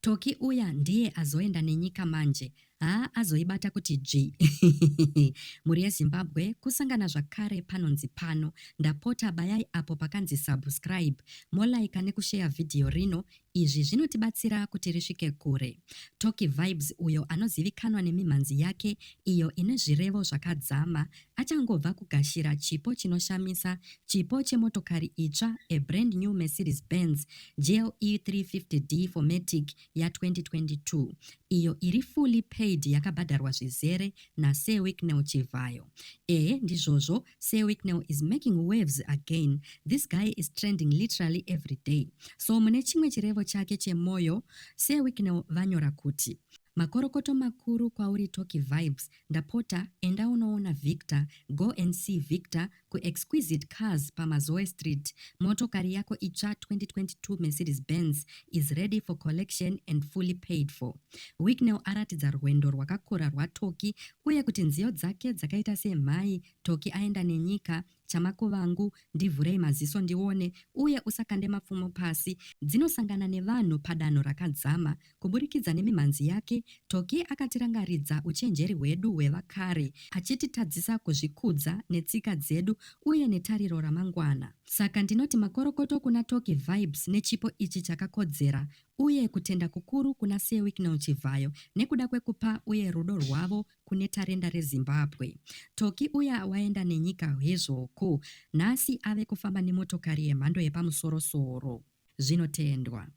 Tocky uya ndiye azoenda nenyika manje. Azoibata kuti G. Muri yeZimbabwe kusangana zvakare panonzi pano. Ndapota bayai apo pakanzi subscribe. Molaika nekushare video rino. Izvi zvinotibatsira kuti risvike kure. Tocky Vibes uyo anozivikanwa nemimhanzi yake iyo ine zvirevo zvakadzama achangobva kugashira chipo chinoshamisa, chipo chemotokari itsva, a brand new Mercedes Benz GLE 350D 4matic ya2022 iyo iri fully paid yakabhadharwa zvizere naSir Wicknell Chivayo. Ndizvozvo, Sir Wicknell is making waves again. This guy is trending literally every day. So mune chimwe chirevo chake chemoyo, Sir Wicknell vanyora kuti makorokoto makuru kwauri Tocky Vibes. Ndapota enda unoona Victor. Go and see Victor ku Exquisite Cars paMazoe Street. Motokari yako itsva 2022 Mercedes Benz is ready for collection and fully paid for. Wicknell aratidza rwendo rwakakura rwaTocky uye kuti nziyo dzake dzakaita semhai. Tocky aenda nenyika. Chamako vangu ndivhurei maziso ndione uye usakande mapfumo pasi. Dzinosangana nevanhu padanho rakadzama. Kuburikidza nemimhanzi yake, Tocky akatirangaridza uchenjeri hwedu hwevakare, achititadzisa kuzvikudza netsika dzedu uye netariro ramangwana. Saka ndinoti makorokoto kuna Tocky Vibes nechipo ichi chakakodzera uye kutenda kukuru kuna Sir Wicknell Chivayo nekuda kwekupa uye rudo rwavo kune tarenda reZimbabwe. Tocky uya waenda nenyika hwezvoko, nhasi ave kufamba nemotokari yemhando yepamusoro-soro. Zvinotendwa.